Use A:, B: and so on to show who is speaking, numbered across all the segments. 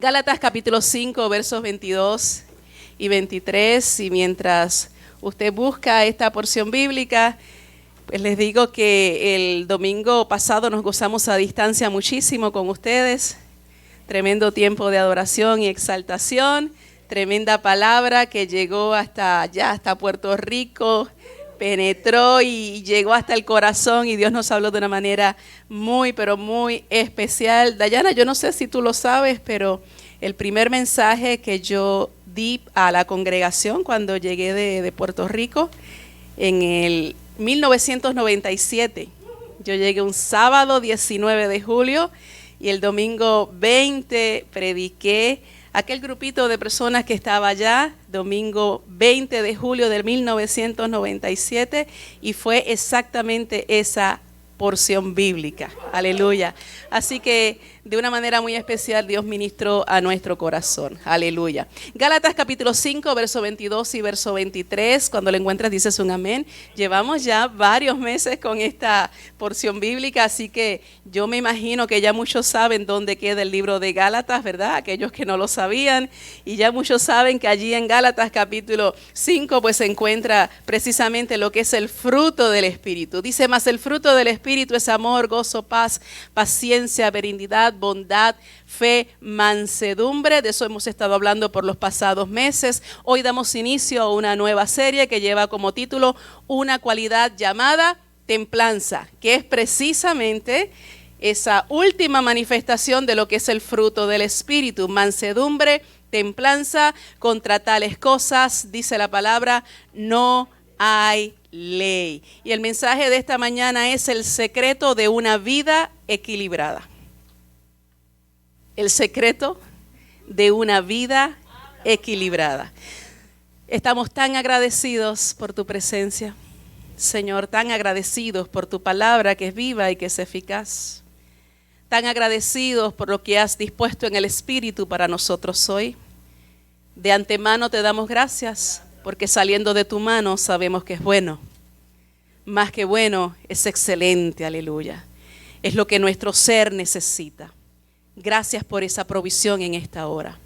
A: Gálatas capítulo 5, versos 22 y 23. Y mientras usted busca esta porción bíblica, pues les digo que el domingo pasado nos gozamos a distancia muchísimo con ustedes. Tremendo tiempo de adoración y exaltación. Tremenda palabra que llegó hasta allá, hasta Puerto Rico, penetró y llegó hasta el corazón, y Dios nos habló de una manera muy, pero muy especial. Dayana, yo no sé si tú lo sabes, pero el primer mensaje que yo di a la congregación cuando llegué de Puerto Rico en el 1997, yo llegué un sábado 19 de julio y el domingo 20 prediqué aquel grupito de personas que estaba allá, domingo 20 de julio del 1997, y fue exactamente esa porción bíblica. Aleluya. Así que de una manera muy especial Dios ministró a nuestro corazón. Aleluya. Gálatas capítulo 5, verso 22 y verso 23. Cuando lo encuentres dices un amén. Llevamos ya varios meses con esta porción bíblica, así que yo me imagino que ya muchos saben dónde queda el libro de Gálatas, ¿verdad? Aquellos que no lo sabían. Y ya muchos saben que allí en Gálatas capítulo 5 pues se encuentra precisamente lo que es el fruto del Espíritu. Dice: mas el fruto del Espíritu es amor, gozo, paz, paciencia, benignidad, bondad, fe, mansedumbre. De eso hemos estado hablando por los pasados meses. Hoy damos inicio a una nueva serie que lleva como título una cualidad llamada templanza, que es precisamente esa última manifestación de lo que es el fruto del Espíritu. Mansedumbre, templanza, contra tales cosas, dice la palabra, no hay ley. Y el mensaje de esta mañana es el secreto de una vida equilibrada. El secreto de una vida equilibrada. Estamos tan agradecidos por tu presencia, Señor, tan agradecidos por tu palabra que es viva y que es eficaz. Tan agradecidos por lo que has dispuesto en el Espíritu para nosotros hoy. De antemano te damos gracias, porque saliendo de tu mano sabemos que es bueno. Más que bueno, es excelente, aleluya. Es lo que nuestro ser necesita. Gracias por esa provisión en esta hora.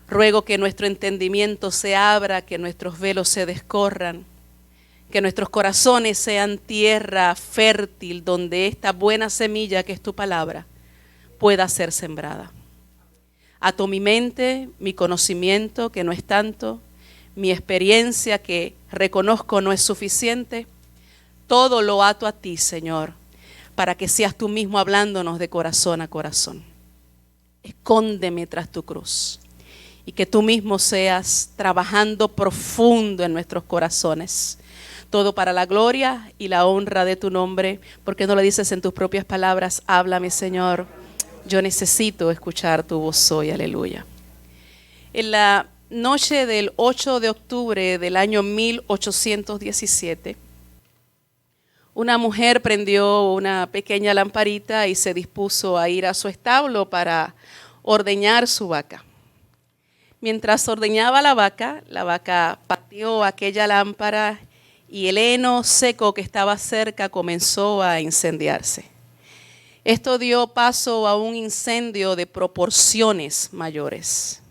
A: Ruego que nuestro entendimiento se abra, que nuestros velos se descorran, que nuestros corazones sean tierra fértil donde esta buena semilla que es tu palabra pueda ser sembrada. Ato mi mente, mi conocimiento, que no es tanto, mi experiencia que reconozco no es suficiente. Todo lo ato a ti, Señor, para que seas tú mismo hablándonos de corazón a corazón. Escóndeme tras tu cruz y que tú mismo seas trabajando profundo en nuestros corazones. Todo para la gloria y la honra de tu nombre, porque no lo dices en tus propias palabras. Háblame, Señor. Yo necesito escuchar tu voz hoy. Aleluya. En la noche del 8 de octubre del año 1817, una mujer prendió una pequeña lamparita y se dispuso a ir a su establo para ordeñar su vaca. Mientras ordeñaba la vaca pateó aquella lámpara y el heno seco que estaba cerca comenzó a incendiarse. Esto dio paso a un incendio de proporciones mayores.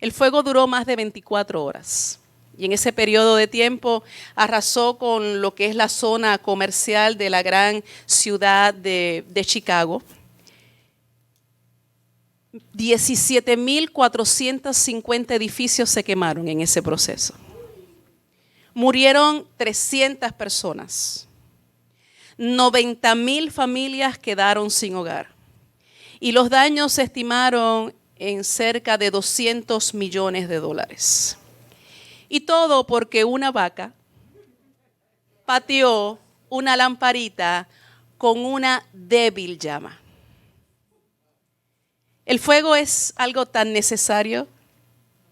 A: El fuego duró más de 24 horas. Y en ese periodo de tiempo arrasó con lo que es la zona comercial de la gran ciudad de Chicago. 17,450 edificios se quemaron en ese proceso. Murieron 300 personas. 90,000 familias quedaron sin hogar. Y los daños se estimaron en cerca de $200 millones. Y todo porque una vaca pateó una lamparita con una débil llama. El fuego es algo tan necesario,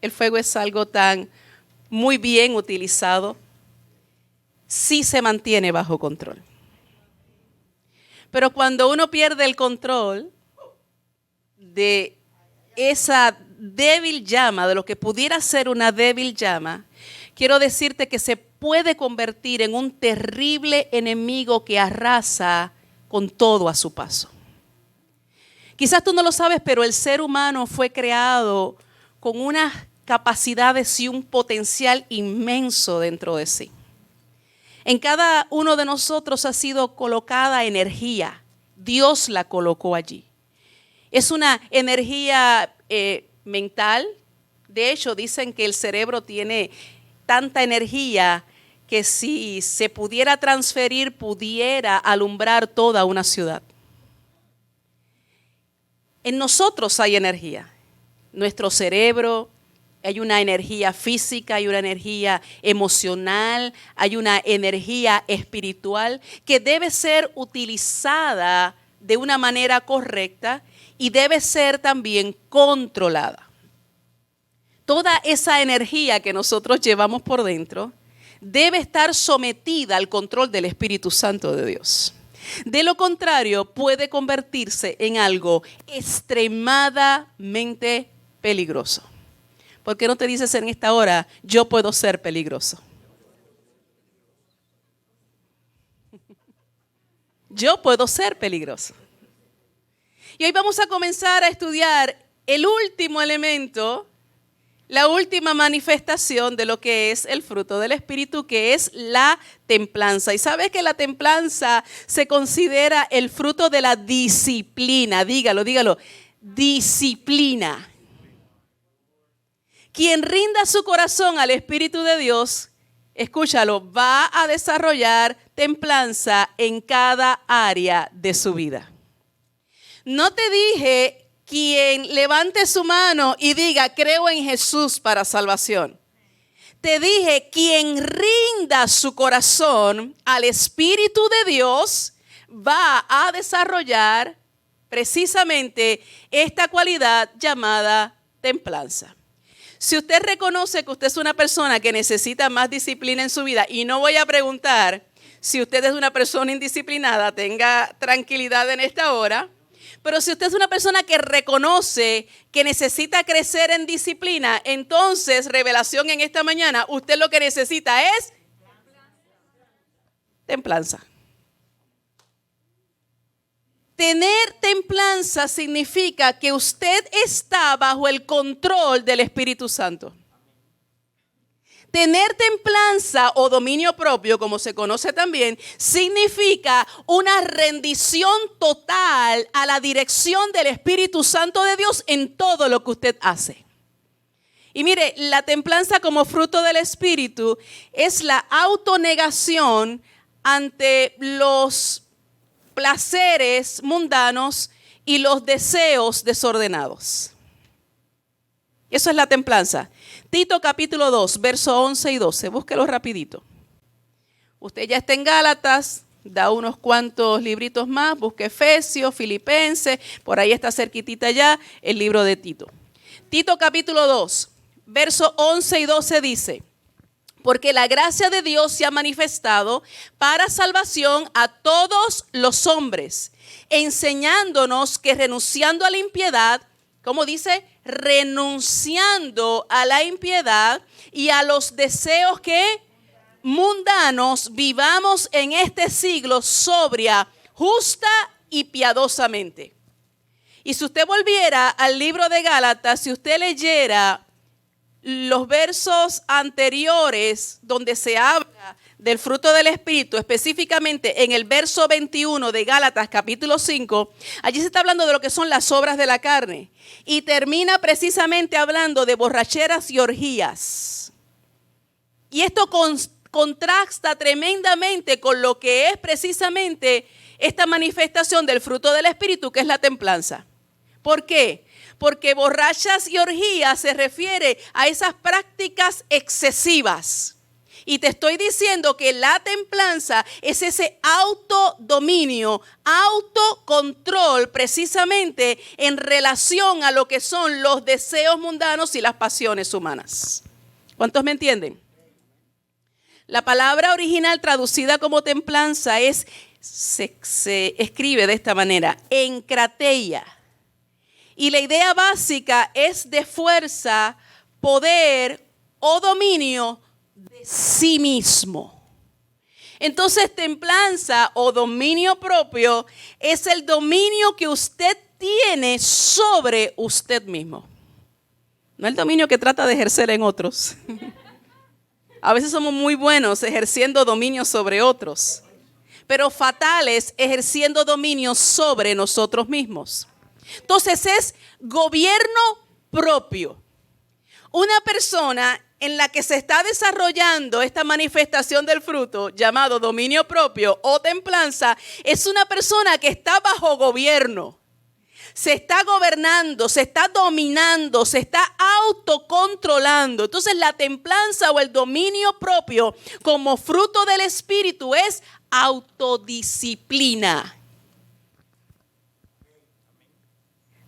A: el fuego es algo tan muy bien utilizado, si se mantiene bajo control. Pero cuando uno pierde el control de esa débil llama, de lo que pudiera ser una débil llama, quiero decirte que se puede convertir en un terrible enemigo que arrasa con todo a su paso. Quizás tú no lo sabes, pero el ser humano fue creado con unas capacidades y un potencial inmenso dentro de sí. En cada uno de nosotros ha sido colocada energía. Dios la colocó allí. Es una energía mental. De hecho, dicen que el cerebro tiene tanta energía que si se pudiera transferir, pudiera alumbrar toda una ciudad. En nosotros hay energía. Nuestro cerebro, hay una energía física, hay una energía emocional, hay una energía espiritual que debe ser utilizada de una manera correcta y debe ser también controlada. Toda esa energía que nosotros llevamos por dentro debe estar sometida al control del Espíritu Santo de Dios. De lo contrario, puede convertirse en algo extremadamente peligroso. ¿Por qué no te dices en esta hora, yo puedo ser peligroso? Yo puedo ser peligroso. Y hoy vamos a comenzar a estudiar el último elemento, la última manifestación de lo que es el fruto del Espíritu, que es la templanza. Y sabes que la templanza se considera el fruto de la disciplina. Dígalo, disciplina. Quien rinda su corazón al Espíritu de Dios, escúchalo, va a desarrollar templanza en cada área de su vida. No te dije quien levante su mano y diga, creo en Jesús para salvación. Te dije, quien rinda su corazón al Espíritu de Dios va a desarrollar precisamente esta cualidad llamada templanza. Si usted reconoce que usted es una persona que necesita más disciplina en su vida, y no voy a preguntar si usted es una persona indisciplinada, tenga tranquilidad en esta hora. Pero si usted es una persona que reconoce que necesita crecer en disciplina, entonces, revelación en esta mañana, usted lo que necesita es templanza. Tener templanza significa que usted está bajo el control del Espíritu Santo. Tener templanza o dominio propio, como se conoce también, significa una rendición total a la dirección del Espíritu Santo de Dios en todo lo que usted hace. Y mire, la templanza como fruto del Espíritu es la autonegación ante los placeres mundanos y los deseos desordenados. Eso es la templanza. Tito capítulo 2, versos 11 y 12. Búsquelo rapidito. Usted ya está en Gálatas, da unos cuantos libritos más, busque Efesios, Filipenses, por ahí está cerquitita ya el libro de Tito. Tito capítulo 2, versos 11 y 12 dice, porque la gracia de Dios se ha manifestado para salvación a todos los hombres, enseñándonos que renunciando a la impiedad, ¿cómo dice? Renunciando a la impiedad y a los deseos que mundanos, vivamos en este siglo sobria, justa y piadosamente. Y si usted volviera al libro de Gálatas, si usted leyera los versos anteriores donde se habla del fruto del Espíritu, específicamente en el verso 21 de Gálatas capítulo 5, allí se está hablando de lo que son las obras de la carne y termina precisamente hablando de borracheras y orgías. Y esto contrasta tremendamente con lo que es precisamente esta manifestación del fruto del Espíritu, que es la templanza. ¿Por qué? Porque borrachas y orgías se refiere a esas prácticas excesivas. Y te estoy diciendo que la templanza es ese autodominio, autocontrol precisamente en relación a lo que son los deseos mundanos y las pasiones humanas. ¿Cuántos me entienden? La palabra original traducida como templanza se escribe de esta manera, enkrateia. Y la idea básica es de fuerza, poder o dominio de sí mismo. Entonces, templanza o dominio propio es el dominio que usted tiene sobre usted mismo. No el dominio que trata de ejercer en otros. A veces somos muy buenos ejerciendo dominio sobre otros, pero fatales ejerciendo dominio sobre nosotros mismos. Entonces es gobierno propio. Una persona en la que se está desarrollando esta manifestación del fruto llamado dominio propio o templanza es una persona que está bajo gobierno. Se está gobernando, se está dominando, se está autocontrolando. Entonces la templanza o el dominio propio como fruto del Espíritu es autodisciplina.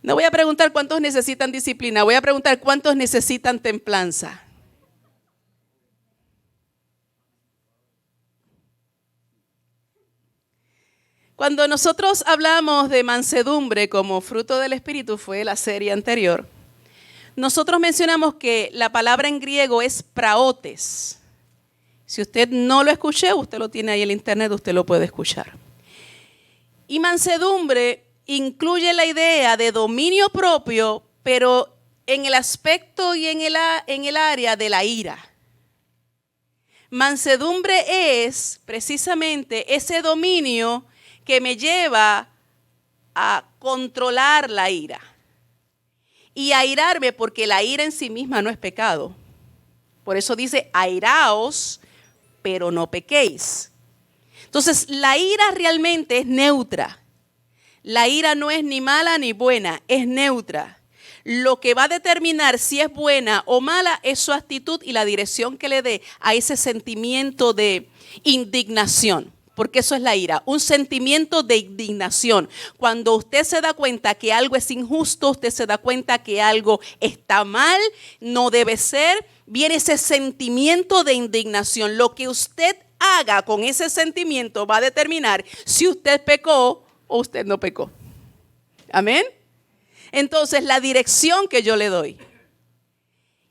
A: No voy a preguntar cuántos necesitan disciplina, voy a preguntar cuántos necesitan templanza. Cuando nosotros hablamos de mansedumbre como fruto del Espíritu, fue la serie anterior, nosotros mencionamos que la palabra en griego es praotes. Si usted no lo escuchó, usted lo tiene ahí en el internet, usted lo puede escuchar. Y mansedumbre incluye la idea de dominio propio, pero en el aspecto y en el área de la ira. Mansedumbre es precisamente ese dominio que me lleva a controlar la ira y a airarme, porque la ira en sí misma no es pecado. Por eso dice, airaos, pero no pequéis. Entonces, la ira realmente es neutra. La ira no es ni mala ni buena, es neutra. Lo que va a determinar si es buena o mala es su actitud y la dirección que le dé a ese sentimiento de indignación. Porque eso es la ira, un sentimiento de indignación. Cuando usted se da cuenta que algo es injusto, usted se da cuenta que algo está mal, no debe ser, viene ese sentimiento de indignación. Lo que usted haga con ese sentimiento va a determinar si usted pecó o usted no pecó. Amén. Entonces, la dirección que yo le doy.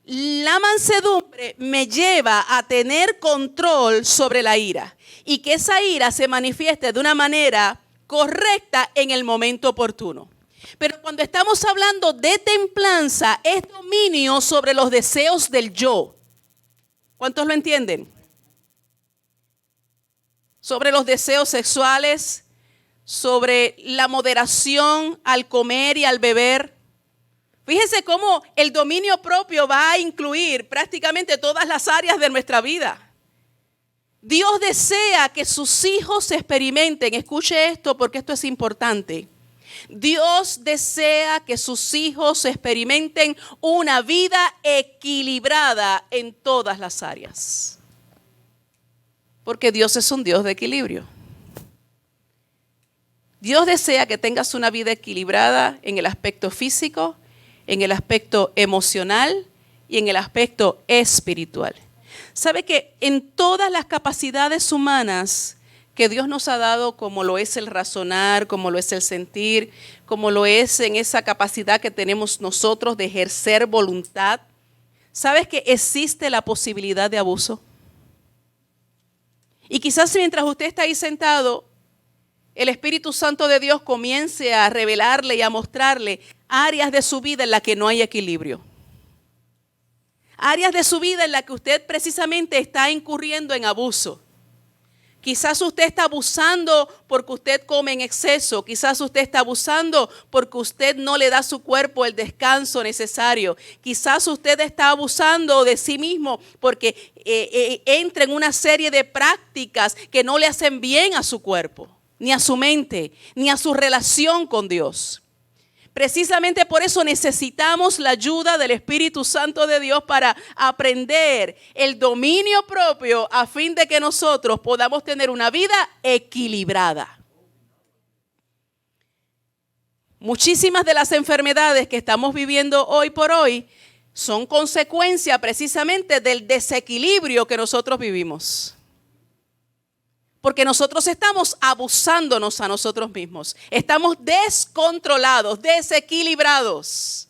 A: La mansedumbre me lleva a tener control sobre la ira y que esa ira se manifieste de una manera correcta en el momento oportuno. Pero cuando estamos hablando de templanza, es dominio sobre los deseos del yo. ¿Cuántos lo entienden? Sobre los deseos sexuales, sobre la moderación al comer y al beber. Fíjese cómo el dominio propio va a incluir prácticamente todas las áreas de nuestra vida. Dios desea que sus hijos experimenten, escuche esto porque esto es importante. Dios desea que sus hijos experimenten una vida equilibrada en todas las áreas. Porque Dios es un Dios de equilibrio. Dios desea que tengas una vida equilibrada en el aspecto físico, en el aspecto emocional y en el aspecto espiritual. ¿Sabe que en todas las capacidades humanas que Dios nos ha dado, como lo es el razonar, como lo es el sentir, como lo es en esa capacidad que tenemos nosotros de ejercer voluntad, ¿sabes que existe la posibilidad de abuso? Y quizás mientras usted está ahí sentado, el Espíritu Santo de Dios comience a revelarle y a mostrarle áreas de su vida en las que no hay equilibrio. Áreas de su vida en las que usted precisamente está incurriendo en abuso. Quizás usted está abusando porque usted come en exceso. Quizás usted está abusando porque usted no le da a su cuerpo el descanso necesario. Quizás usted está abusando de sí mismo porque entra en una serie de prácticas que no le hacen bien a su cuerpo, ni a su mente, ni a su relación con Dios. Precisamente por eso necesitamos la ayuda del Espíritu Santo de Dios para aprender el dominio propio a fin de que nosotros podamos tener una vida equilibrada. Muchísimas de las enfermedades que estamos viviendo hoy por hoy son consecuencia precisamente del desequilibrio que nosotros vivimos. Porque nosotros estamos abusándonos a nosotros mismos. Estamos descontrolados, desequilibrados.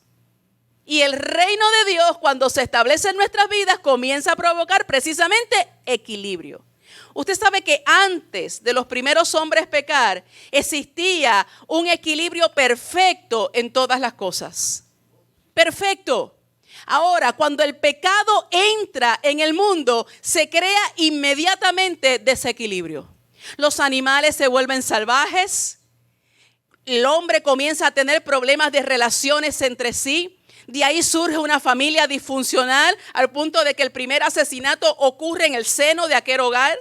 A: Y el reino de Dios, cuando se establece en nuestras vidas, comienza a provocar precisamente equilibrio. Usted sabe que antes de los primeros hombres pecar, existía un equilibrio perfecto en todas las cosas. Perfecto. Ahora, cuando el pecado entra en el mundo, se crea inmediatamente desequilibrio. Los animales se vuelven salvajes. El hombre comienza a tener problemas de relaciones entre sí. De ahí surge una familia disfuncional al punto de que el primer asesinato ocurre en el seno de aquel hogar.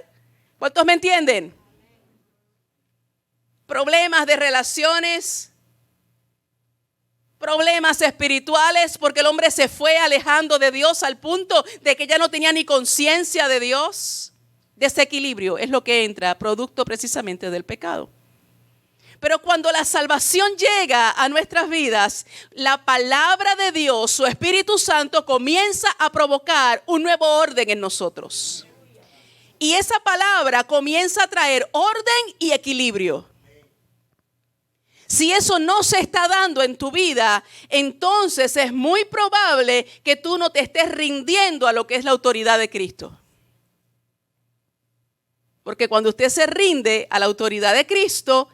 A: ¿Cuántos me entienden? Problemas de relaciones, problemas espirituales, porque el hombre se fue alejando de Dios al punto de que ya no tenía ni conciencia de Dios. Desequilibrio es lo que entra, producto precisamente del pecado. Pero cuando la salvación llega a nuestras vidas, la palabra de Dios, su Espíritu Santo, comienza a provocar un nuevo orden en nosotros. Y esa palabra comienza a traer orden y equilibrio. Si eso no se está dando en tu vida, entonces es muy probable que tú no te estés rindiendo a lo que es la autoridad de Cristo. Porque cuando usted se rinde a la autoridad de Cristo,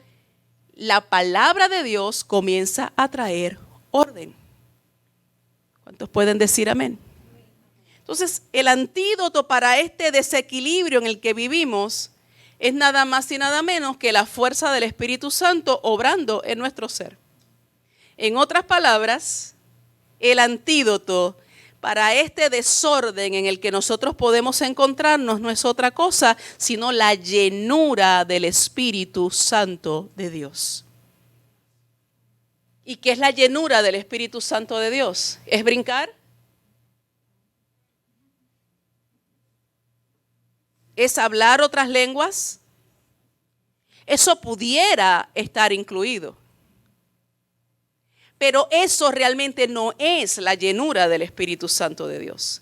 A: la palabra de Dios comienza a traer orden. ¿Cuántos pueden decir amén? Entonces, el antídoto para este desequilibrio en el que vivimos es nada más y nada menos que la fuerza del Espíritu Santo obrando en nuestro ser. En otras palabras, el antídoto para este desorden en el que nosotros podemos encontrarnos no es otra cosa, sino la llenura del Espíritu Santo de Dios. ¿Y qué es la llenura del Espíritu Santo de Dios? ¿Es brincar? ¿Es hablar otras lenguas? Eso pudiera estar incluido. Pero eso realmente no es la llenura del Espíritu Santo de Dios.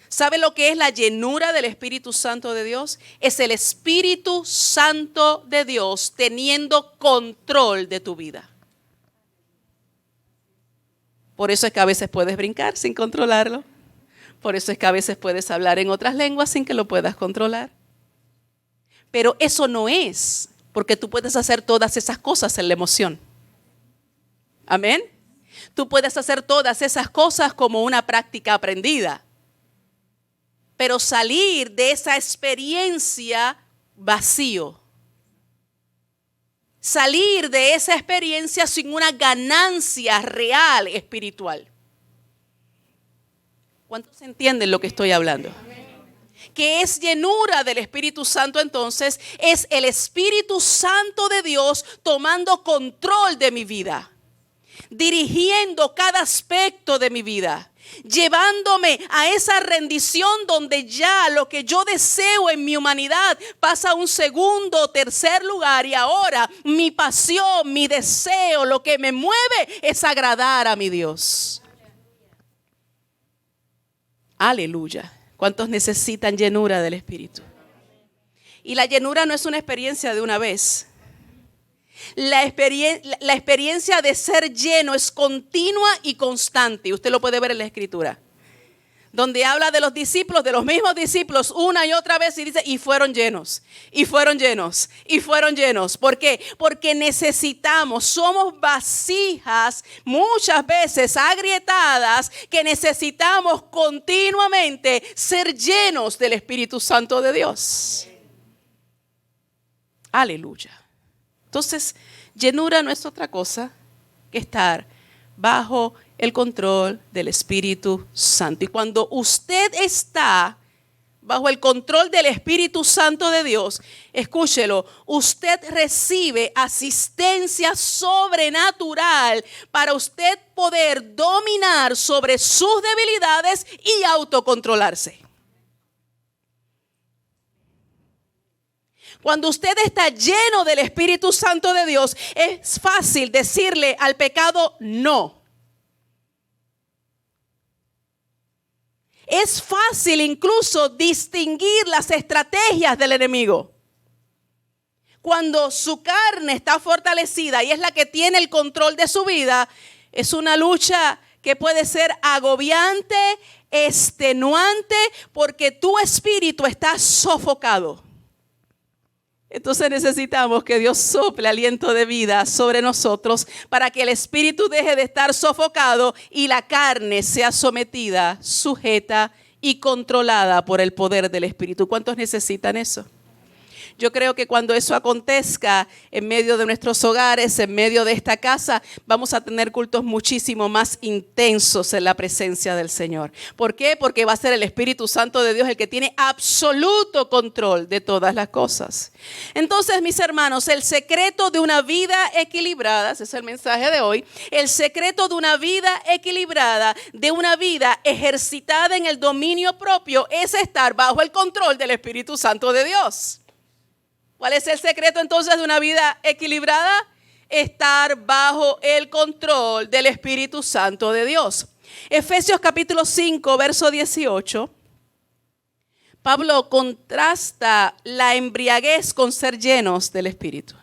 A: ¿Sabe lo que es la llenura del Espíritu Santo de Dios? Es el Espíritu Santo de Dios teniendo control de tu vida. Por eso es que a veces puedes brincar sin controlarlo. Por eso es que a veces puedes hablar en otras lenguas sin que lo puedas controlar. Pero eso no es, porque tú puedes hacer todas esas cosas en la emoción. Amén. Tú puedes hacer todas esas cosas como una práctica aprendida. Pero salir de esa experiencia vacío. Salir de esa experiencia sin una ganancia real espiritual. ¿Cuántos entienden lo que estoy hablando? Que es llenura del Espíritu Santo, entonces es el Espíritu Santo de Dios tomando control de mi vida. Dirigiendo cada aspecto de mi vida, llevándome a esa rendición donde ya lo que yo deseo en mi humanidad pasa a un segundo o tercer lugar y ahora mi pasión, mi deseo, lo que me mueve es agradar a mi Dios. Aleluya. ¿Cuántos necesitan llenura del Espíritu? Y la llenura no es una experiencia de una vez. La experiencia de ser lleno es continua y constante. Usted lo puede ver en la Escritura. Donde habla de los discípulos, de los mismos discípulos, una y otra vez y dice, y fueron llenos, y fueron llenos, y fueron llenos. ¿Por qué? Porque necesitamos, somos vasijas muchas veces agrietadas que necesitamos continuamente ser llenos del Espíritu Santo de Dios. Aleluya. Entonces, llenura no es otra cosa que estar bajo el control del Espíritu Santo. Y cuando usted está bajo el control del Espíritu Santo de Dios, escúchelo, usted recibe asistencia sobrenatural para usted poder dominar sobre sus debilidades y autocontrolarse. Cuando usted está lleno del Espíritu Santo de Dios, es fácil decirle al pecado no. Es fácil incluso distinguir las estrategias del enemigo. Cuando su carne está fortalecida y es la que tiene el control de su vida, es una lucha que puede ser agobiante, extenuante, porque tu espíritu está sofocado. Entonces necesitamos que Dios sople aliento de vida sobre nosotros para que el espíritu deje de estar sofocado y la carne sea sometida, sujeta y controlada por el poder del espíritu. ¿Cuántos necesitan eso? Yo creo que cuando eso acontezca en medio de nuestros hogares, en medio de esta casa, vamos a tener cultos muchísimo más intensos en la presencia del Señor. ¿Por qué? Porque va a ser el Espíritu Santo de Dios el que tiene absoluto control de todas las cosas. Entonces, mis hermanos, el secreto de una vida equilibrada, ese es el mensaje de hoy, el secreto de una vida equilibrada, de una vida ejercitada en el dominio propio, es estar bajo el control del Espíritu Santo de Dios. ¿Cuál es el secreto entonces de una vida equilibrada? Estar bajo el control del Espíritu Santo de Dios. Efesios capítulo 5, verso 18. Pablo contrasta la embriaguez con ser llenos del Espíritu.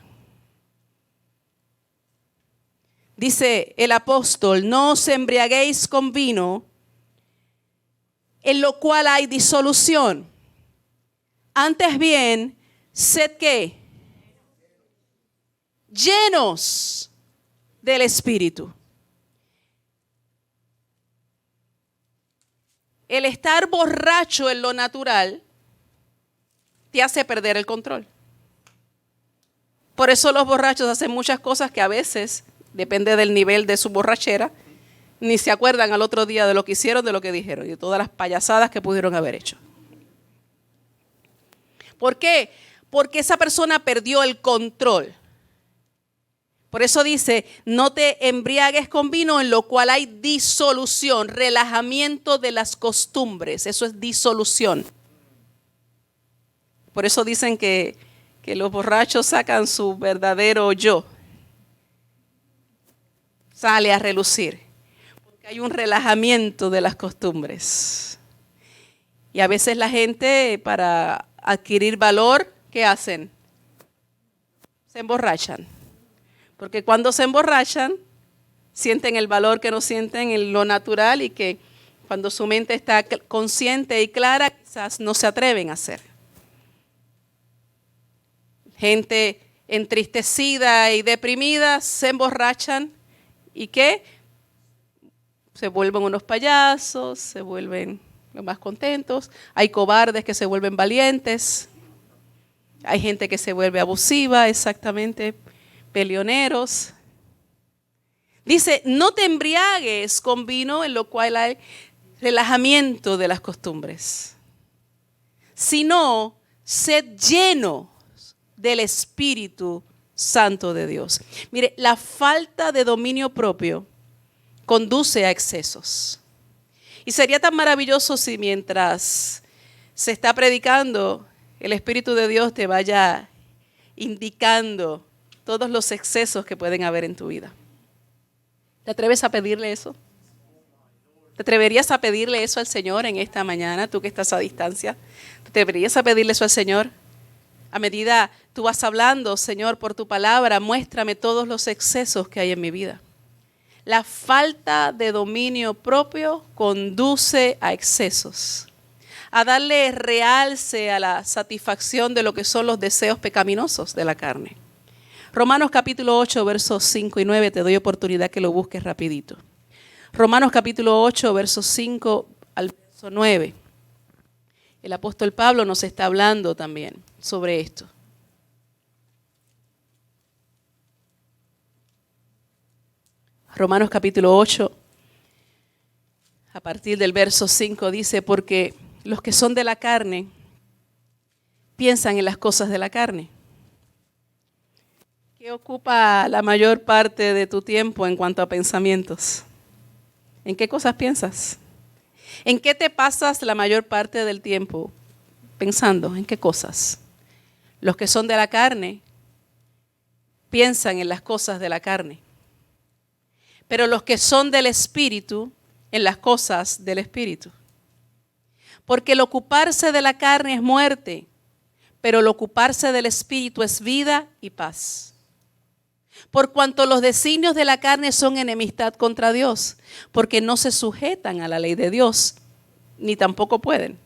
A: Dice el apóstol, no os embriaguéis con vino, en lo cual hay disolución. Antes bien, sed ¿qué? Llenos del Espíritu. El estar borracho en lo natural te hace perder el control. Por eso los borrachos hacen muchas cosas que a veces, depende del nivel de su borrachera, ni se acuerdan al otro día de lo que hicieron, de lo que dijeron y de todas las payasadas que pudieron haber hecho. ¿Por qué? Porque esa persona perdió el control. Por eso dice, no te embriagues con vino en lo cual hay disolución, relajamiento de las costumbres. Eso es disolución. Por eso dicen que los borrachos sacan su verdadero yo. Sale a relucir. Porque hay un relajamiento de las costumbres. Y a veces la gente, para adquirir valor, ¿qué hacen? Se emborrachan. Porque cuando se emborrachan, sienten el valor que no sienten en lo natural y que cuando su mente está consciente y clara, quizás no se atreven a hacer. Gente entristecida y deprimida se emborrachan y ¿qué? Se vuelven unos payasos, se vuelven los más contentos. Hay cobardes que se vuelven valientes. Hay gente que se vuelve abusiva, exactamente, peleoneros. Dice, no te embriagues con vino en lo cual hay relajamiento de las costumbres, sino sed lleno del Espíritu Santo de Dios. Mire, la falta de dominio propio conduce a excesos. Y sería tan maravilloso si mientras se está predicando, el Espíritu de Dios te vaya indicando todos los excesos que pueden haber en tu vida. ¿Te atreves a pedirle eso? ¿Te atreverías a pedirle eso al Señor en esta mañana, tú que estás a distancia? ¿Te atreverías a pedirle eso al Señor? A medida tú vas hablando, Señor, por tu palabra, muéstrame todos los excesos que hay en mi vida. La falta de dominio propio conduce a excesos, a darle realce a la satisfacción de lo que son los deseos pecaminosos de la carne. Romanos capítulo 8, versos 5 y 9, te doy oportunidad que lo busques rapidito. Romanos capítulo 8, versos 5 al verso 9. El apóstol Pablo nos está hablando también sobre esto. Romanos capítulo 8, a partir del verso 5 dice, porque los que son de la carne piensan en las cosas de la carne. ¿Qué ocupa la mayor parte de tu tiempo en cuanto a pensamientos? ¿En qué cosas piensas? ¿En qué te pasas la mayor parte del tiempo pensando? ¿En qué cosas? Los que son de la carne piensan en las cosas de la carne. Pero los que son del Espíritu, en las cosas del Espíritu. Porque el ocuparse de la carne es muerte, pero el ocuparse del Espíritu es vida y paz. Por cuanto los designios de la carne son enemistad contra Dios, porque no se sujetan a la ley de Dios, ni tampoco pueden.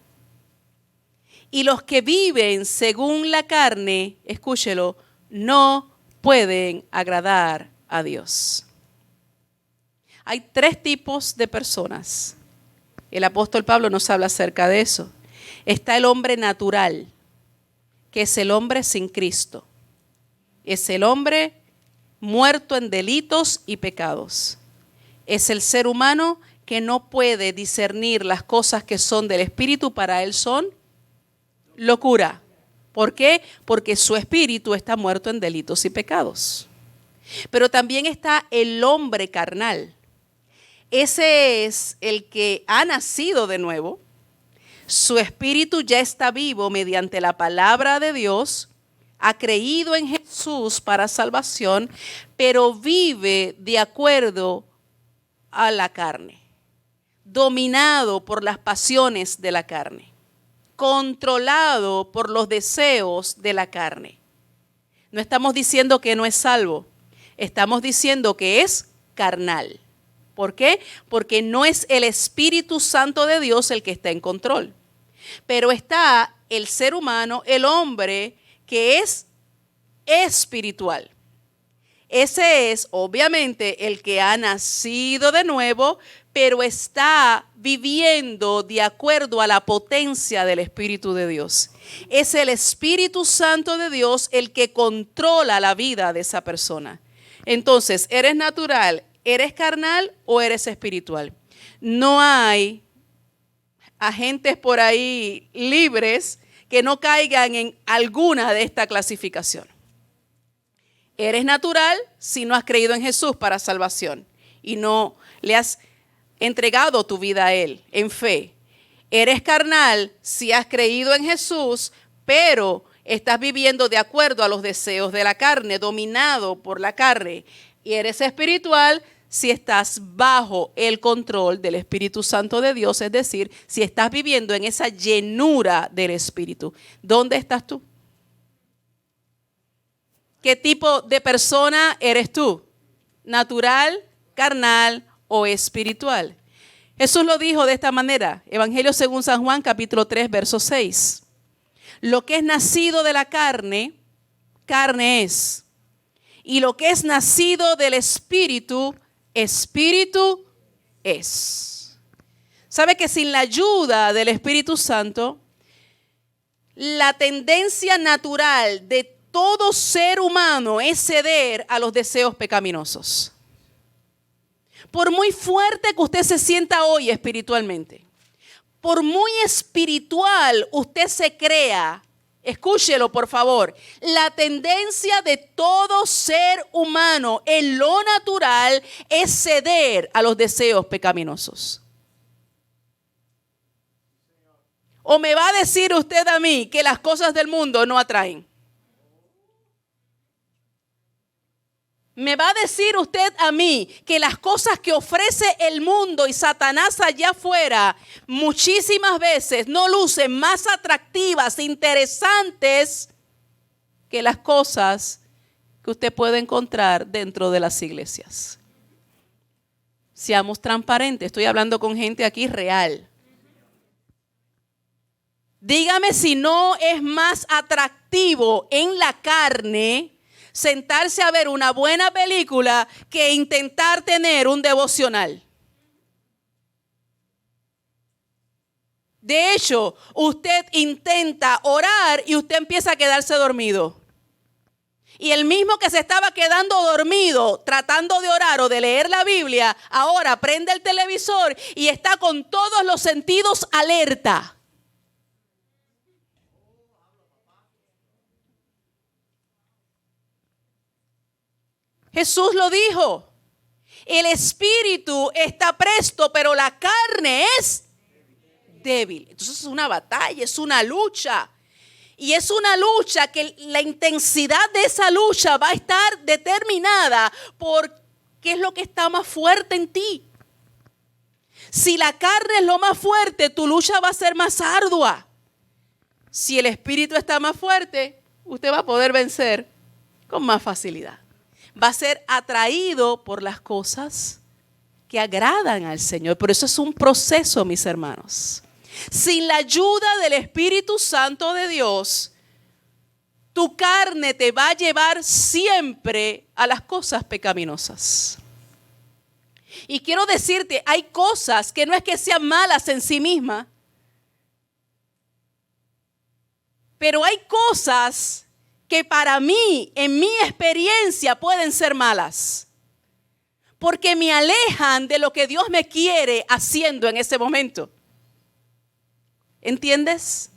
A: Y los que viven según la carne, escúchelo, no pueden agradar a Dios. Hay 3 tipos de personas. El apóstol Pablo nos habla acerca de eso. Está el hombre natural, que es el hombre sin Cristo. Es el hombre muerto en delitos y pecados. Es el ser humano que no puede discernir las cosas que son del espíritu, para él son locura. ¿Por qué? Porque su espíritu está muerto en delitos y pecados. Pero también está el hombre carnal. Ese es el que ha nacido de nuevo. Su espíritu ya está vivo mediante la palabra de Dios. Ha creído en Jesús para salvación, pero vive de acuerdo a la carne, dominado por las pasiones de la carne, controlado por los deseos de la carne. No estamos diciendo que no es salvo, estamos diciendo que es carnal. ¿Por qué? Porque no es el Espíritu Santo de Dios el que está en control, pero está el ser humano, el hombre, que es espiritual. Ese es obviamente el que ha nacido de nuevo, pero está viviendo de acuerdo a la potencia del Espíritu de Dios. Es el Espíritu Santo de Dios el que controla la vida de esa persona. Entonces, ¿eres natural, eres carnal o eres espiritual? No hay agentes por ahí libres que no caigan en alguna de esta clasificación. Eres natural si no has creído en Jesús para salvación y no le has entregado tu vida a Él en fe. Eres carnal si has creído en Jesús, pero estás viviendo de acuerdo a los deseos de la carne, dominado por la carne. Y eres espiritual si estás bajo el control del Espíritu Santo de Dios, es decir, si estás viviendo en esa llenura del Espíritu. ¿Dónde estás tú? ¿Qué tipo de persona eres tú? ¿Natural, carnal o espiritual? Jesús lo dijo de esta manera, Evangelio según San Juan, capítulo 3, verso 6. Lo que es nacido de la carne, carne es. Y lo que es nacido del Espíritu, Espíritu es. ¿Sabe que sin la ayuda del Espíritu Santo, la tendencia natural de todo ser humano es ceder a los deseos pecaminosos? Por muy fuerte que usted se sienta hoy espiritualmente, por muy espiritual usted se crea, escúchelo por favor, la tendencia de todo ser humano en lo natural es ceder a los deseos pecaminosos. ¿O me va a decir usted a mí que las cosas del mundo no atraen? ¿Me va a decir usted a mí que las cosas que ofrece el mundo y Satanás allá afuera muchísimas veces no lucen más atractivas, interesantes que las cosas que usted puede encontrar dentro de las iglesias? Seamos transparentes, estoy hablando con gente aquí real. Dígame si no es más atractivo en la carne sentarse a ver una buena película que intentar tener un devocional. De hecho, usted intenta orar y usted empieza a quedarse dormido. Y el mismo que se estaba quedando dormido tratando de orar o de leer la Biblia, ahora prende el televisor y está con todos los sentidos alerta. Jesús lo dijo, el espíritu está presto, pero la carne es débil. Entonces es una batalla, es una lucha. Y es una lucha que la intensidad de esa lucha va a estar determinada por qué es lo que está más fuerte en ti. Si la carne es lo más fuerte, tu lucha va a ser más ardua. Si el espíritu está más fuerte, usted va a poder vencer con más facilidad. Va a ser atraído por las cosas que agradan al Señor. Por eso es un proceso, mis hermanos. Sin la ayuda del Espíritu Santo de Dios, tu carne te va a llevar siempre a las cosas pecaminosas. Y quiero decirte, hay cosas que no es que sean malas en sí mismas, pero hay cosas que para mí, en mi experiencia, pueden ser malas. Porque me alejan de lo que Dios me quiere haciendo en ese momento. ¿Entiendes?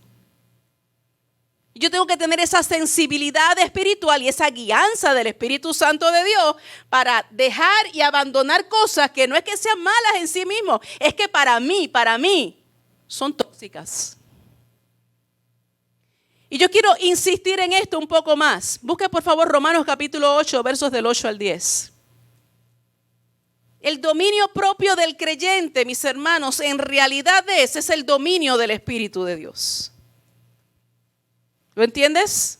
A: Yo tengo que tener esa sensibilidad espiritual y esa guianza del Espíritu Santo de Dios para dejar y abandonar cosas que no es que sean malas en sí mismos, es que para mí, son tóxicas. Y yo quiero insistir en esto un poco más. Busque por favor Romanos capítulo 8, versos del 8 al 10. El dominio propio del creyente, mis hermanos, en realidad es el dominio del Espíritu de Dios. ¿Lo entiendes?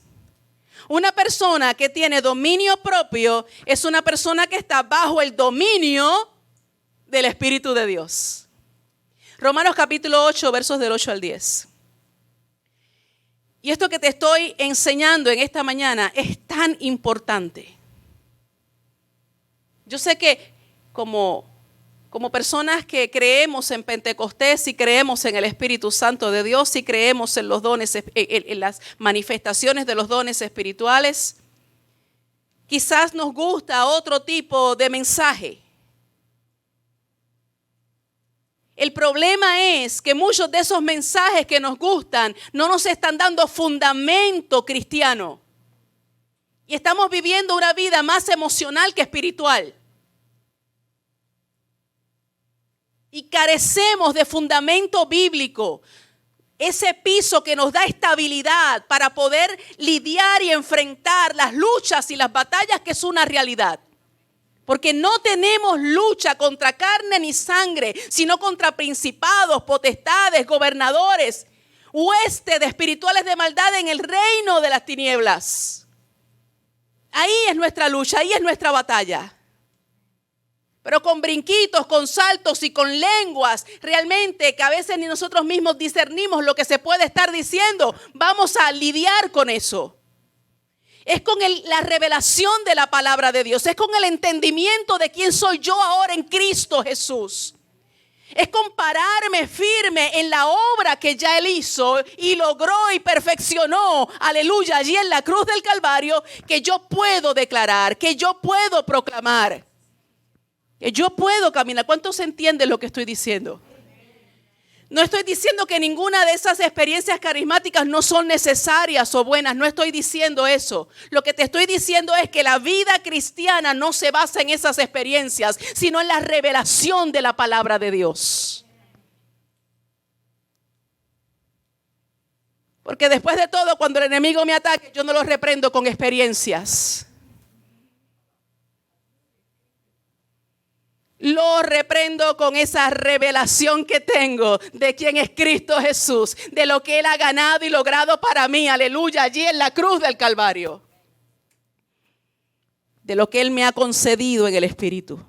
A: Una persona que tiene dominio propio es una persona que está bajo el dominio del Espíritu de Dios. Romanos capítulo 8, versos del 8 al 10. Y esto que te estoy enseñando en esta mañana es tan importante. Yo sé que como personas que creemos en Pentecostés y creemos en el Espíritu Santo de Dios y creemos en los dones, en las manifestaciones de los dones espirituales, quizás nos gusta otro tipo de mensaje. El problema es que muchos de esos mensajes que nos gustan no nos están dando fundamento cristiano. Y estamos viviendo una vida más emocional que espiritual. Y carecemos de fundamento bíblico, ese piso que nos da estabilidad para poder lidiar y enfrentar las luchas y las batallas que es una realidad. Porque no tenemos lucha contra carne ni sangre, sino contra principados, potestades, gobernadores, huestes espirituales de maldad en el reino de las tinieblas. Ahí es nuestra lucha, ahí es nuestra batalla. Pero con brinquitos, con saltos y con lenguas, realmente que a veces ni nosotros mismos discernimos lo que se puede estar diciendo, vamos a lidiar con eso. Es con la revelación de la palabra de Dios, es con el entendimiento de quién soy yo ahora en Cristo Jesús. Es compararme firme en la obra que ya Él hizo y logró y perfeccionó, aleluya, allí en la cruz del Calvario, que yo puedo declarar, que yo puedo proclamar. Que yo puedo caminar. ¿Cuántos entienden lo que estoy diciendo? No estoy diciendo que ninguna de esas experiencias carismáticas no son necesarias o buenas. No estoy diciendo eso. Lo que te estoy diciendo es que la vida cristiana no se basa en esas experiencias, sino en la revelación de la palabra de Dios. Porque después de todo, cuando el enemigo me ataque, yo no lo reprendo con experiencias. Lo reprendo con esa revelación que tengo de quién es Cristo Jesús, de lo que Él ha ganado y logrado para mí, aleluya, allí en la cruz del Calvario. De lo que Él me ha concedido en el Espíritu.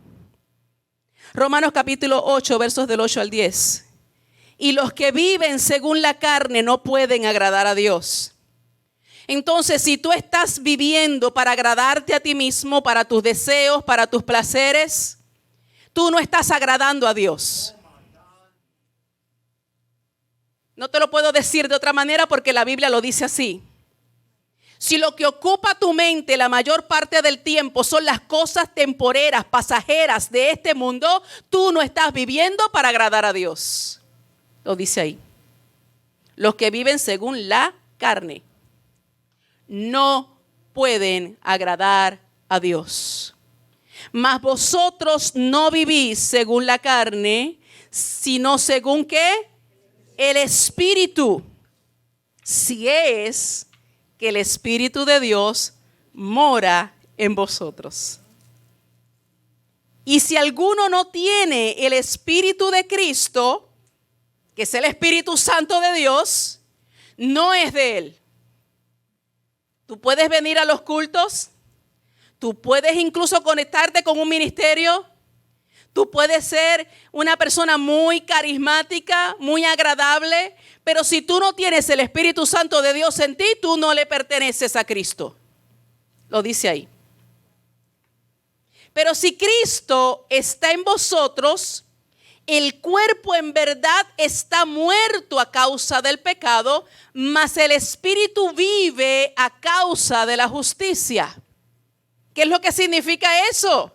A: Romanos capítulo 8, versos del 8 al 10. Y los que viven según la carne no pueden agradar a Dios. Entonces, si tú estás viviendo para agradarte a ti mismo, para tus deseos, para tus placeres, tú no estás agradando a Dios. No te lo puedo decir de otra manera porque la Biblia lo dice así. Si lo que ocupa tu mente la mayor parte del tiempo son las cosas temporeras, pasajeras de este mundo, tú no estás viviendo para agradar a Dios. Lo dice ahí. Los que viven según la carne no pueden agradar a Dios. Mas vosotros no vivís según la carne, sino según ¿qué? El Espíritu. Si es que el Espíritu de Dios mora en vosotros. Y si alguno no tiene el Espíritu de Cristo, que es el Espíritu Santo de Dios, no es de Él. Tú puedes venir a los cultos. Tú puedes incluso conectarte con un ministerio. Tú puedes ser una persona muy carismática, muy agradable, pero si tú no tienes el Espíritu Santo de Dios en ti, tú no le perteneces a Cristo. Lo dice ahí. Pero si Cristo está en vosotros, el cuerpo en verdad está muerto a causa del pecado, mas el Espíritu vive a causa de la justicia. ¿Qué es lo que significa eso?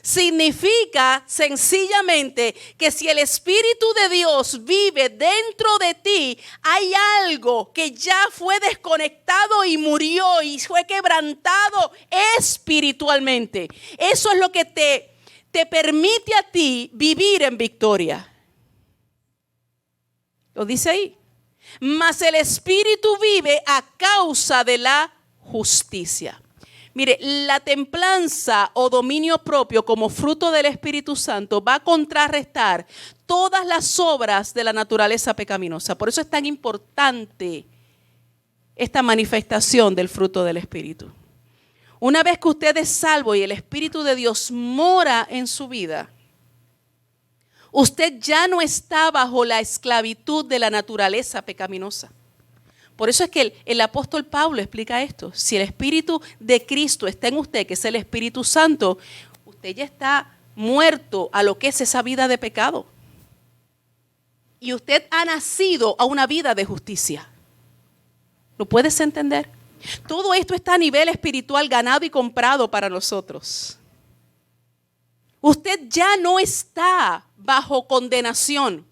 A: Significa sencillamente que si el Espíritu de Dios vive dentro de ti, hay algo que ya fue desconectado y murió y fue quebrantado espiritualmente. Eso es lo que te permite a ti vivir en victoria. Lo dice ahí. Mas el Espíritu vive a causa de la justicia. Mire, la templanza o dominio propio como fruto del Espíritu Santo va a contrarrestar todas las obras de la naturaleza pecaminosa. Por eso es tan importante esta manifestación del fruto del Espíritu. Una vez que usted es salvo y el Espíritu de Dios mora en su vida, usted ya no está bajo la esclavitud de la naturaleza pecaminosa. Por eso es que el apóstol Pablo explica esto. Si el Espíritu de Cristo está en usted, que es el Espíritu Santo, usted ya está muerto a lo que es esa vida de pecado. Y usted ha nacido a una vida de justicia. ¿Lo puedes entender? Todo esto está a nivel espiritual ganado y comprado para nosotros. Usted ya no está bajo condenación.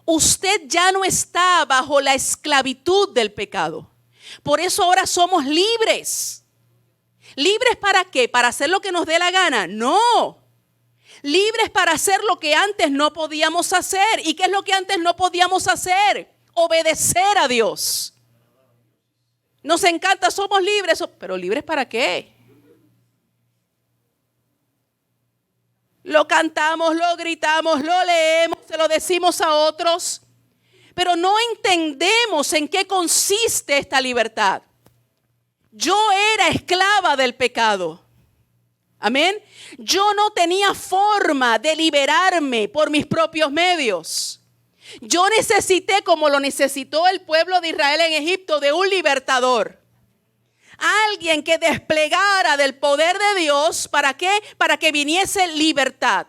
A: Usted ya no está bajo la esclavitud del pecado. Por eso ahora somos libres. ¿Libres para qué? ¿Para hacer lo que nos dé la gana? No. Libres para hacer lo que antes no podíamos hacer. ¿Y qué es lo que antes no podíamos hacer? Obedecer a Dios. Nos encanta, somos libres. ¿Pero libres para qué? Lo cantamos, lo gritamos, lo leemos, se lo decimos a otros, pero no entendemos en qué consiste esta libertad. Yo era esclava del pecado. Amén. Yo no tenía forma de liberarme por mis propios medios. Yo necesité, como lo necesitó el pueblo de Israel en Egipto, de un libertador. Alguien que desplegara del poder de Dios. ¿Para qué? Para que viniese libertad.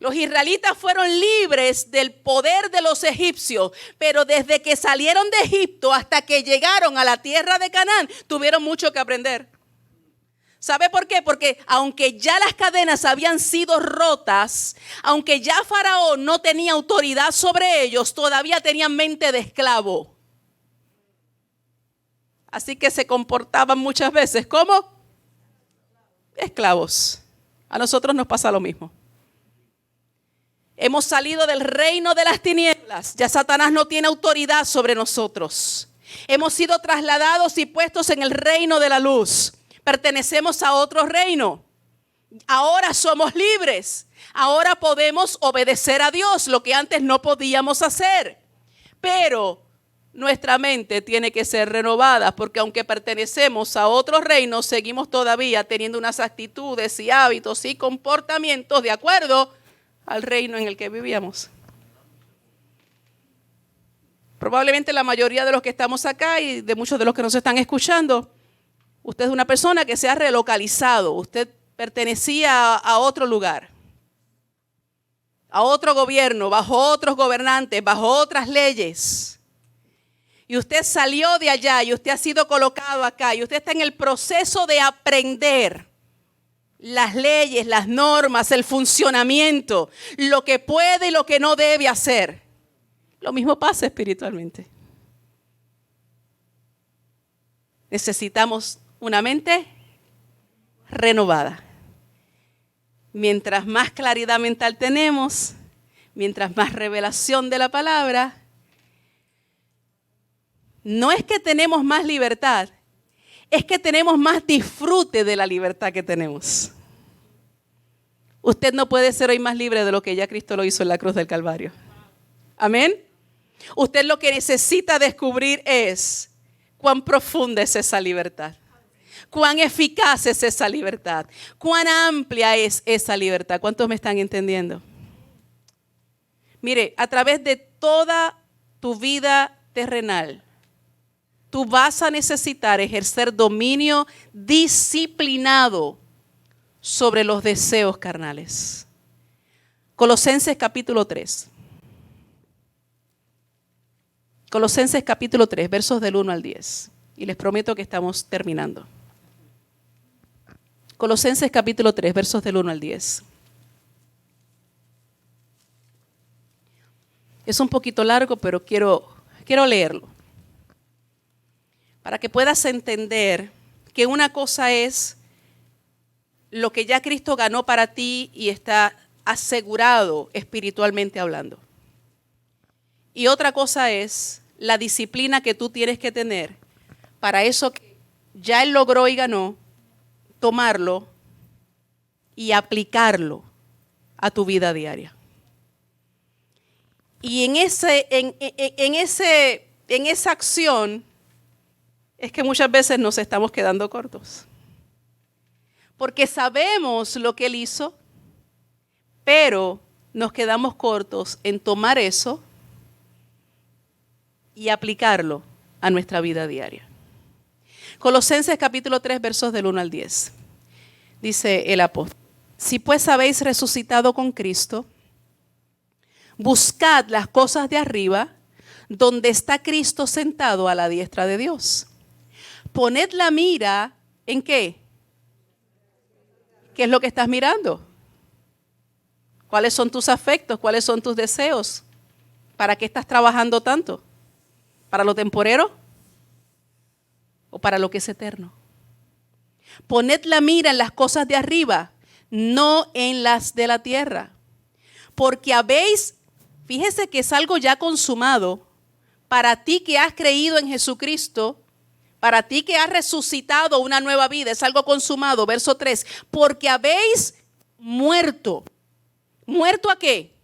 A: Los israelitas fueron libres del poder de los egipcios, pero desde que salieron de Egipto hasta que llegaron a la tierra de Canaán, tuvieron mucho que aprender. ¿Sabe por qué? Porque aunque ya las cadenas habían sido rotas, aunque ya Faraón no tenía autoridad sobre ellos, todavía tenían mente de esclavo. Así que se comportaban muchas veces como esclavos. A nosotros nos pasa lo mismo. Hemos salido del reino de las tinieblas. Ya Satanás no tiene autoridad sobre nosotros. Hemos sido trasladados y puestos en el reino de la luz. Pertenecemos a otro reino. Ahora somos libres. Ahora podemos obedecer a Dios, lo que antes no podíamos hacer. Pero nuestra mente tiene que ser renovada, porque aunque pertenecemos a otros reinos, seguimos todavía teniendo unas actitudes y hábitos y comportamientos de acuerdo al reino en el que vivíamos. Probablemente la mayoría de los que estamos acá y de muchos de los que nos están escuchando, usted es una persona que se ha relocalizado. Usted pertenecía a otro lugar, a otro gobierno, bajo otros gobernantes, bajo otras leyes. Y usted salió de allá y usted ha sido colocado acá y usted está en el proceso de aprender las leyes, las normas, el funcionamiento, lo que puede y lo que no debe hacer. Lo mismo pasa espiritualmente. Necesitamos una mente renovada. Mientras más claridad mental tenemos, mientras más revelación de la palabra, no es que tenemos más libertad, es que tenemos más disfrute de la libertad que tenemos. Usted no puede ser hoy más libre de lo que ya Cristo lo hizo en la cruz del Calvario. Amén. Usted lo que necesita descubrir es cuán profunda es esa libertad. Cuán eficaz es esa libertad. Cuán amplia es esa libertad. ¿Cuántos me están entendiendo? Mire, a través de toda tu vida terrenal, tú vas a necesitar ejercer dominio disciplinado sobre los deseos carnales. Colosenses capítulo 3. Colosenses capítulo 3, versos del 1 al 10. Y les prometo que estamos terminando. Colosenses capítulo 3, versos del 1 al 10. Es un poquito largo, pero quiero leerlo. Para que puedas entender que una cosa es lo que ya Cristo ganó para ti y está asegurado espiritualmente hablando. Y otra cosa es la disciplina que tú tienes que tener para eso que ya Él logró y ganó, tomarlo y aplicarlo a tu vida diaria. Y en esa acción es que muchas veces nos estamos quedando cortos. Porque sabemos lo que Él hizo, pero nos quedamos cortos en tomar eso y aplicarlo a nuestra vida diaria. Colosenses capítulo 3, versos del 1 al 10. Dice el apóstol: si pues habéis resucitado con Cristo, buscad las cosas de arriba, donde está Cristo sentado a la diestra de Dios. Poned la mira, ¿en qué? ¿Qué es lo que estás mirando? ¿Cuáles son tus afectos? ¿Cuáles son tus deseos? ¿Para qué estás trabajando tanto? ¿Para lo temporero? ¿O para lo que es eterno? Poned la mira en las cosas de arriba, no en las de la tierra. Porque fíjese que es algo ya consumado para ti que has creído en Jesucristo, para ti que has resucitado una nueva vida, es algo consumado. Verso 3, porque habéis muerto. ¿Muerto a qué?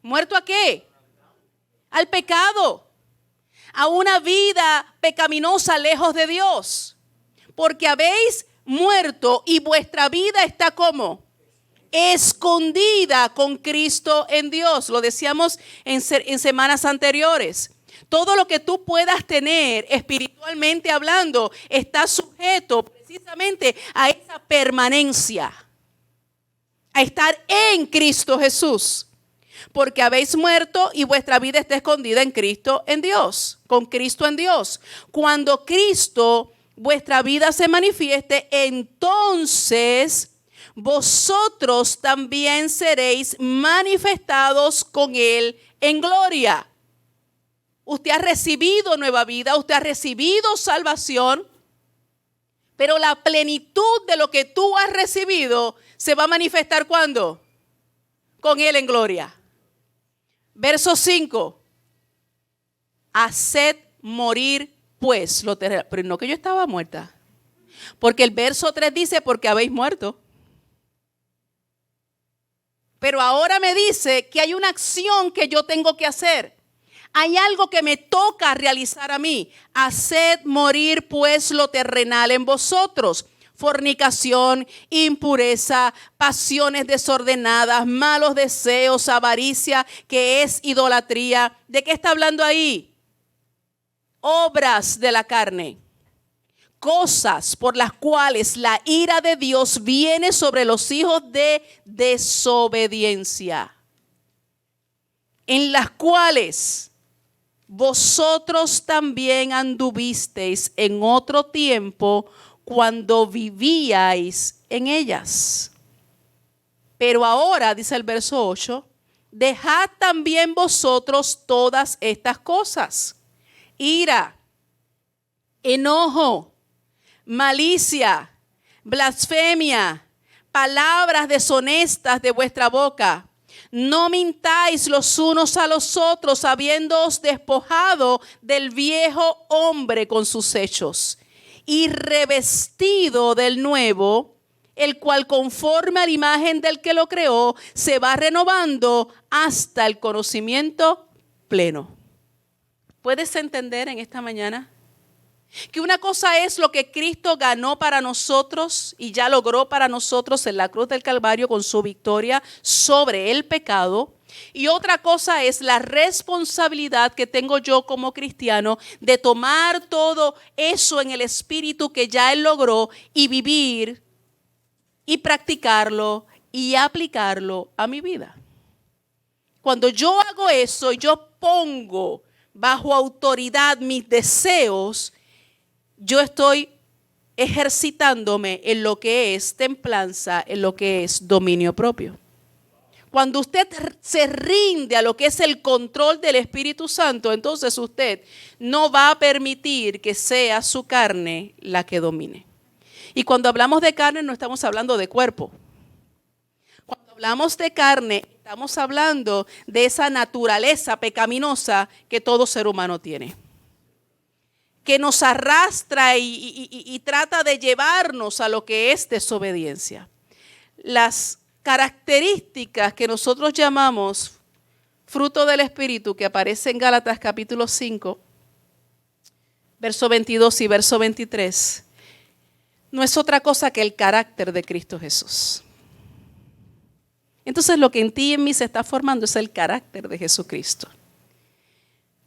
A: ¿Muerto a qué? Al pecado, a una vida pecaminosa lejos de Dios. Porque habéis muerto y vuestra vida está ¿cómo? Escondida con Cristo en Dios. Lo decíamos en semanas anteriores. Todo lo que tú puedas tener espiritualmente hablando está sujeto precisamente a esa permanencia, a estar en Cristo Jesús. Porque habéis muerto y vuestra vida está escondida en Cristo en Dios, con Cristo en Dios. Cuando Cristo, vuestra vida se manifieste, entonces vosotros también seréis manifestados con Él en gloria. Usted ha recibido nueva vida, usted ha recibido salvación, pero la plenitud de lo que tú has recibido se va a manifestar ¿cuándo? Con Él en gloria. Verso 5. Haced morir pues lo terrenal. Pero no que yo estaba muerta. Porque el verso 3 dice porque habéis muerto. Pero ahora me dice que hay una acción que yo tengo que hacer. Hay algo que me toca realizar a mí. Haced morir pues lo terrenal en vosotros. Fornicación, impureza, pasiones desordenadas, malos deseos, avaricia, que es idolatría. ¿De qué está hablando ahí? Obras de la carne. Cosas por las cuales la ira de Dios viene sobre los hijos de desobediencia. En las cuales vosotros también anduvisteis en otro tiempo cuando vivíais en ellas. Pero ahora, dice el verso 8, dejad también vosotros todas estas cosas: ira, enojo, malicia, blasfemia, palabras deshonestas de vuestra boca. No mintáis los unos a los otros, habiéndoos despojado del viejo hombre con sus hechos, y revestido del nuevo, el cual conforme a la imagen del que lo creó, se va renovando hasta el conocimiento pleno. ¿Puedes entender en esta mañana Que una cosa es lo que Cristo ganó para nosotros y ya logró para nosotros en la cruz del Calvario con su victoria sobre el pecado. Y otra cosa es la responsabilidad que tengo yo como cristiano de tomar todo eso en el espíritu que ya Él logró y vivir y practicarlo y aplicarlo a mi vida. Cuando yo hago eso, yo pongo bajo autoridad mis deseos, yo estoy ejercitándome en lo que es templanza, en lo que es dominio propio. Cuando usted se rinde a lo que es el control del Espíritu Santo, entonces usted no va a permitir que sea su carne la que domine. Y cuando hablamos de carne no estamos hablando de cuerpo. Cuando hablamos de carne estamos hablando de esa naturaleza pecaminosa que todo ser humano tiene, que nos arrastra y trata de llevarnos a lo que es desobediencia. Las características que nosotros llamamos fruto del Espíritu, que aparece en Gálatas capítulo 5, verso 22 y verso 23, no es otra cosa que el carácter de Cristo Jesús. Entonces lo que en ti y en mí se está formando es el carácter de Jesucristo.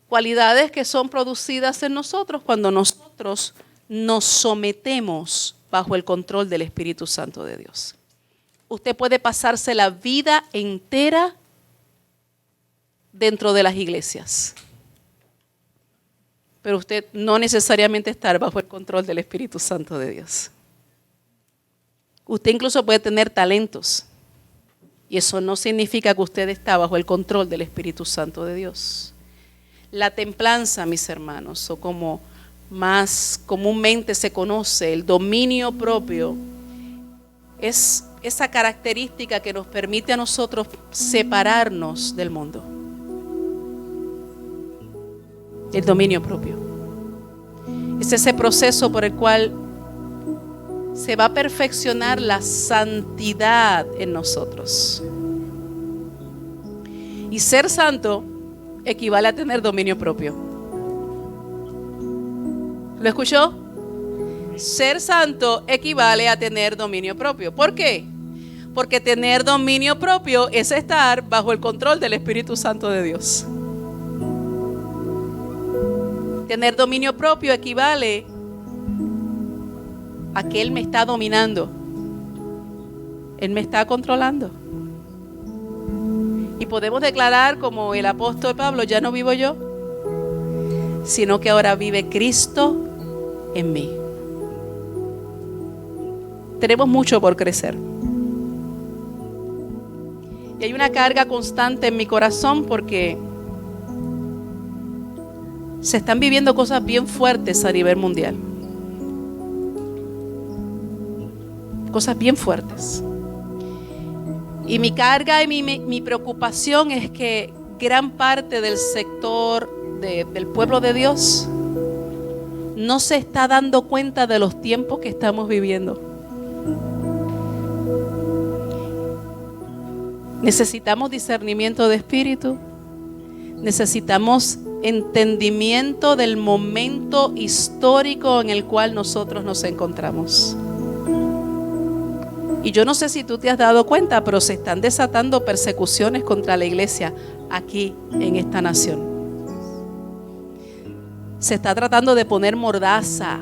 A: Cualidades que son producidas en nosotros cuando nosotros nos sometemos bajo el control del Espíritu Santo de Dios. Usted puede pasarse la vida entera dentro de las iglesias, pero usted no necesariamente estar bajo el control del Espíritu Santo de Dios. Usted incluso puede tener talentos, y eso no significa que usted está bajo el control del Espíritu Santo de Dios. La templanza, mis hermanos, o como más comúnmente se conoce, el dominio propio, es esa característica que nos permite a nosotros separarnos del mundo. El dominio propio. Es ese proceso por el cual se va a perfeccionar la santidad en nosotros. Y ser santo equivale a tener dominio propio. ¿Lo escuchó? Ser santo equivale a tener dominio propio. ¿Por qué? Porque tener dominio propio es estar bajo el control del Espíritu Santo de Dios. Tener dominio propio equivale a que Él me está dominando. Él me está controlando. Y podemos declarar como el apóstol Pablo, ya no vivo yo, sino que ahora vive Cristo en mí. Tenemos mucho por crecer. Y hay una carga constante en mi corazón porque se están viviendo cosas bien fuertes a nivel mundial. Cosas bien fuertes. Y mi carga y mi preocupación es que gran parte del sector del pueblo de Dios no se está dando cuenta de los tiempos que estamos viviendo. Necesitamos discernimiento de espíritu. Necesitamos entendimiento del momento histórico en el cual nosotros nos encontramos. Y yo no sé si tú te has dado cuenta, pero se están desatando persecuciones contra la iglesia aquí en esta nación. Se está tratando de poner mordaza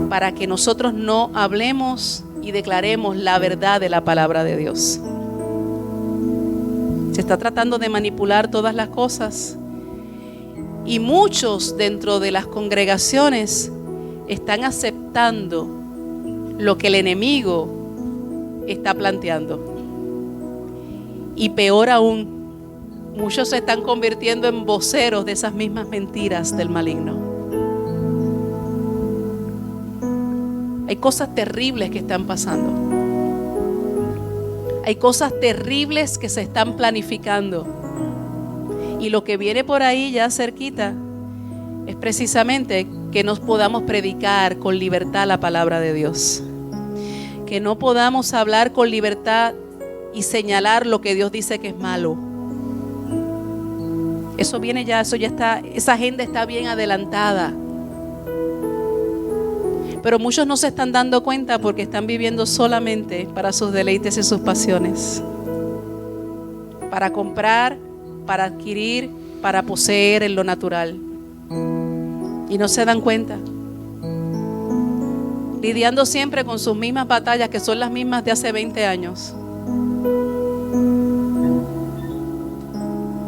A: para que nosotros no hablemos y declaremos la verdad de la palabra de Dios. Se está tratando de manipular todas las cosas. Y muchos dentro de las congregaciones están aceptando lo que el enemigo está planteando. Y peor aún, muchos se están convirtiendo en voceros de esas mismas mentiras del maligno. Hay cosas terribles que están pasando. Hay cosas terribles que se están planificando. Y lo que viene por ahí ya cerquita es precisamente que nos podamos predicar con libertad la palabra de Dios. Que no podamos hablar con libertad y señalar lo que Dios dice que es malo. Eso viene ya, eso ya está, esa agenda está bien adelantada. Pero muchos no se están dando cuenta porque están viviendo solamente para sus deleites y sus pasiones. Para comprar, para adquirir, para poseer en lo natural. Y no se dan cuenta. Lidiando siempre con sus mismas batallas, que son las mismas de hace 20 años.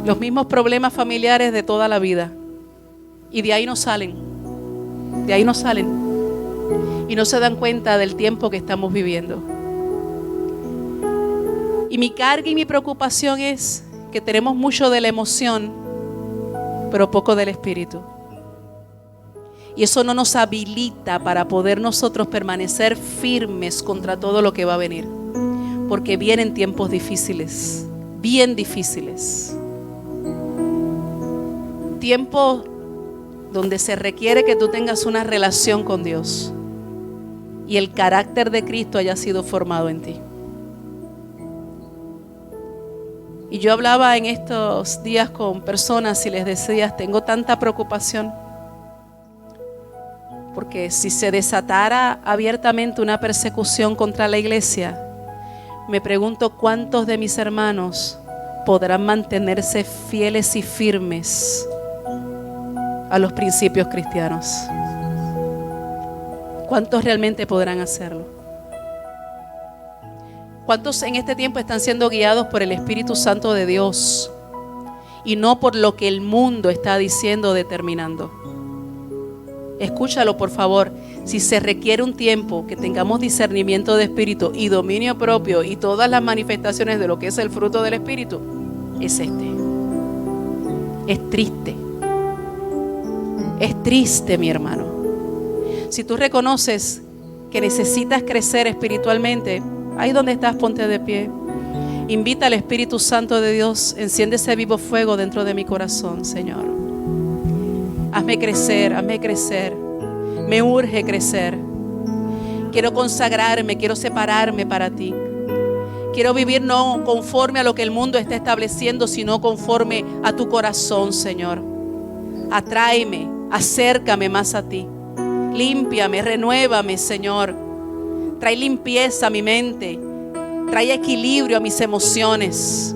A: Los mismos problemas familiares de toda la vida. Y de ahí no salen. De ahí no salen. Y no se dan cuenta del tiempo que estamos viviendo. Y mi carga y mi preocupación es que tenemos mucho de la emoción, pero poco del espíritu. Y eso no nos habilita para poder nosotros permanecer firmes contra todo lo que va a venir. Porque vienen tiempos difíciles, bien difíciles. Tiempo donde se requiere que tú tengas una relación con Dios y el carácter de Cristo haya sido formado en ti. Y yo hablaba en estos días con personas y les decía, tengo tanta preocupación, porque si se desatara abiertamente una persecución contra la iglesia, me pregunto cuántos de mis hermanos podrán mantenerse fieles y firmes a los principios cristianos. ¿Cuántos realmente podrán hacerlo? ¿Cuántos en este tiempo están siendo guiados por el Espíritu Santo de Dios y no por lo que el mundo está diciendo o determinando? Escúchalo, por favor. Si se requiere un tiempo que tengamos discernimiento de espíritu y dominio propio y todas las manifestaciones de lo que es el fruto del Espíritu, es este. Es triste. Es triste, mi hermano. Si tú reconoces que necesitas crecer espiritualmente, ahí donde estás, ponte de pie. Invita al Espíritu Santo de Dios, enciende ese vivo fuego dentro de mi corazón, Señor. Hazme crecer, hazme crecer. Me urge crecer. Quiero consagrarme, quiero separarme para ti. Quiero vivir no conforme a lo que el mundo está estableciendo, sino conforme a tu corazón, Señor. Atráeme, acércame más a ti. Límpiame, renuévame, Señor. Trae limpieza a mi mente. Trae equilibrio a mis emociones.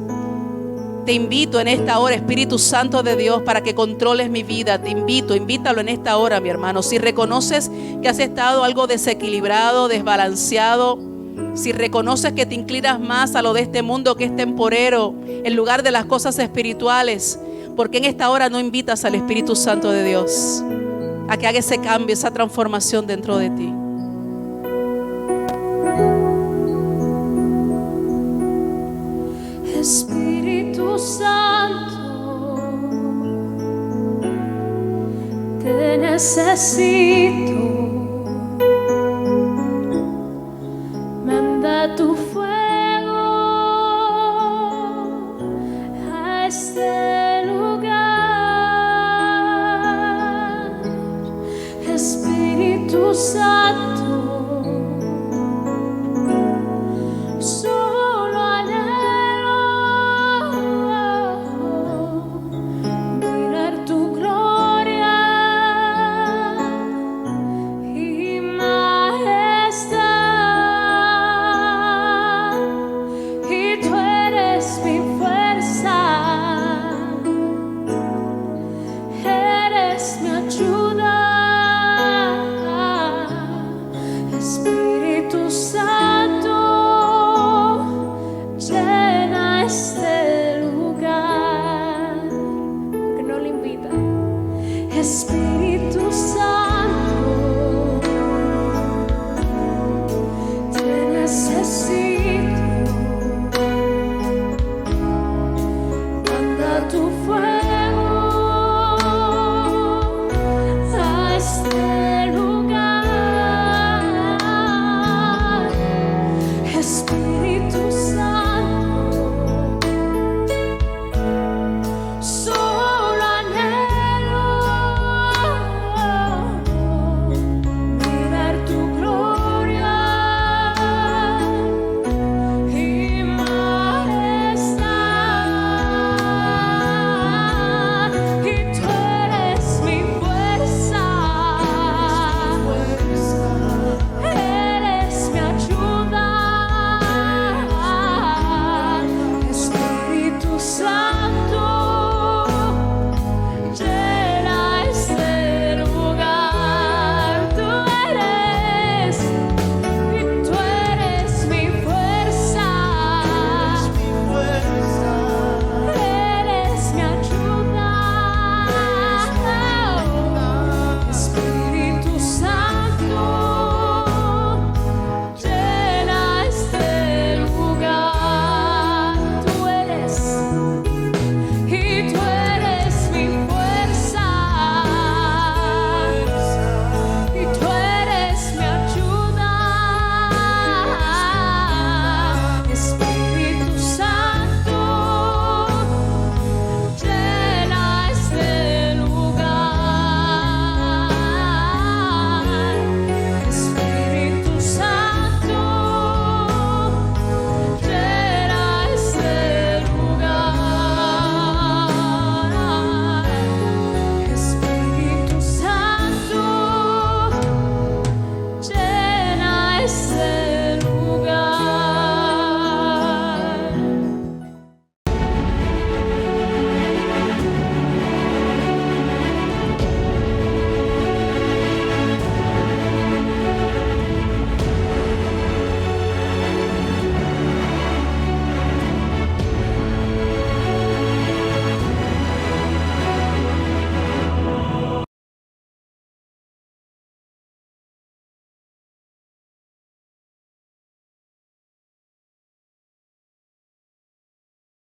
A: Te invito en esta hora, Espíritu Santo de Dios, para que controles mi vida. Te invítalo en esta hora, mi hermano. Si reconoces que has estado algo desequilibrado, desbalanceado, si reconoces que te inclinas más a lo de este mundo que es temporero, en lugar de las cosas espirituales, ¿por qué en esta hora no invitas al Espíritu Santo de Dios a que haga ese cambio, esa transformación dentro de ti?
B: Espíritu Santo, te necesito. Manda tu fuego a este lugar. Espíritu Santo,